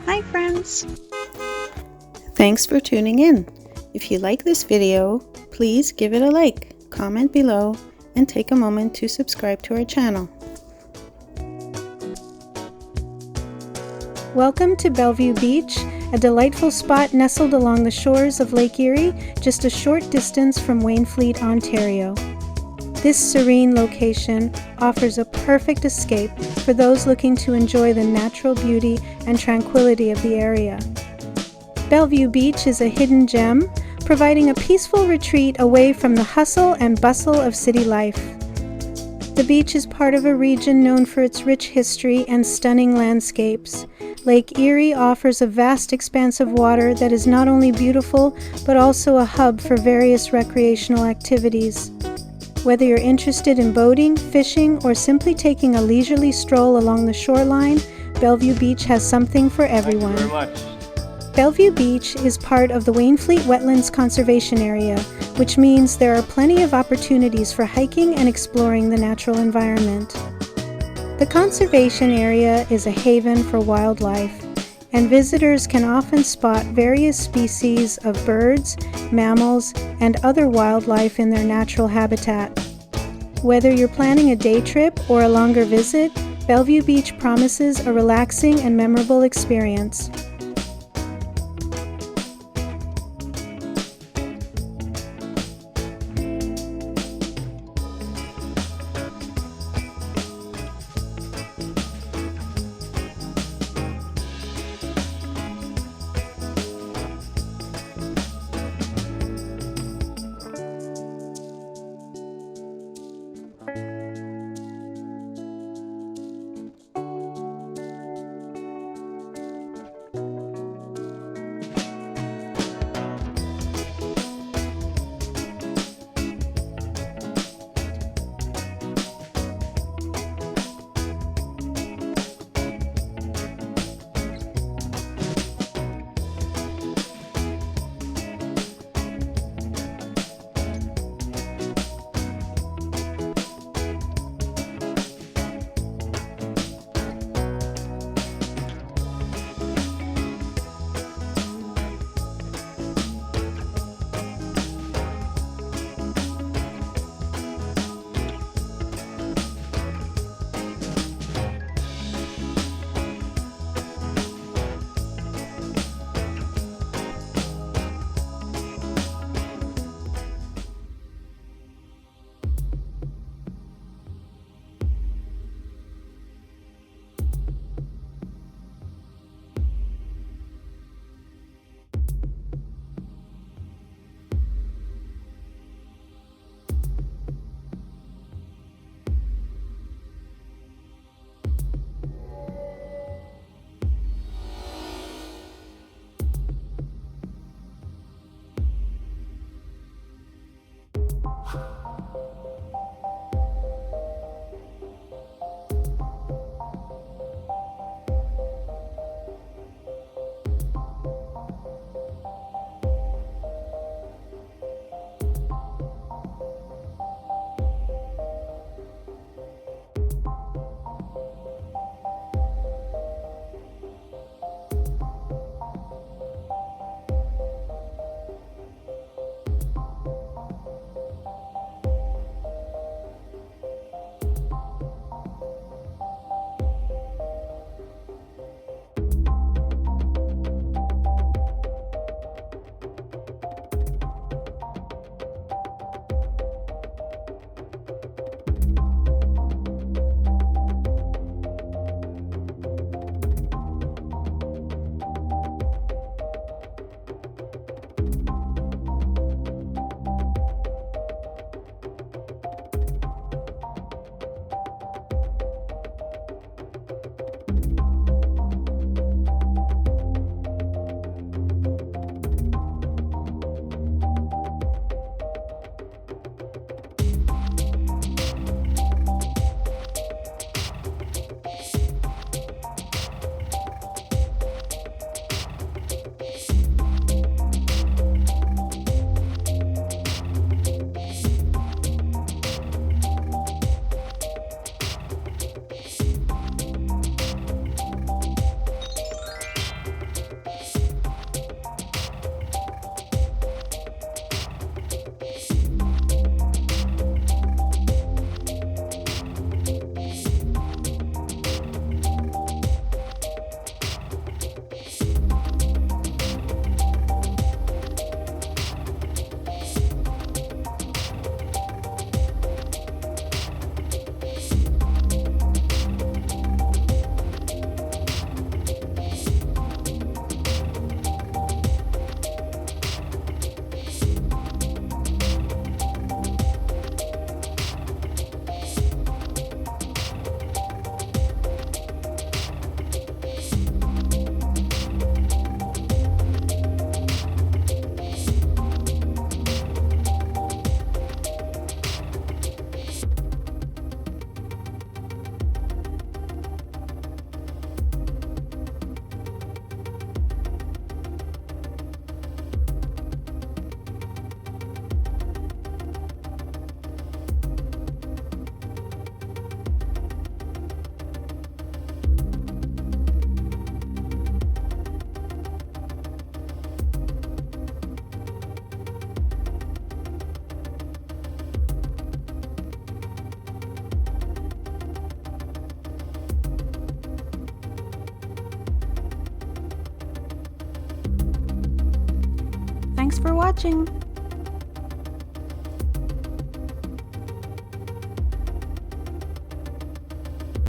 Hi friends! Thanks for tuning in. If you like this video, please give it a like, comment below, and take a moment to subscribe to our channel. Welcome to Belleview Beach, a delightful spot nestled along the shores of Lake Erie, just a short distance from Wainfleet, Ontario. This serene location offers a perfect escape for those looking to enjoy the natural beauty and tranquility of the area. Belleview Beach is a hidden gem, providing a peaceful retreat away from the hustle and bustle of city life. The beach is part of a region known for its rich history and stunning landscapes. Lake Erie offers a vast expanse of water that is not only beautiful, but also a hub for various recreational activities. Whether you're interested in boating, fishing, or simply taking a leisurely stroll along the shoreline, Belleview Beach has something for everyone. Thank you very much. Belleview Beach is part of the Wainfleet Wetlands Conservation Area, which means there are plenty of opportunities for hiking and exploring the natural environment. The conservation area is a haven for wildlife, and visitors can often spot various species of birds, mammals, and other wildlife in their natural habitat. Whether you're planning a day trip or a longer visit, Belleview Beach promises a relaxing and memorable experience. Thanks for watching!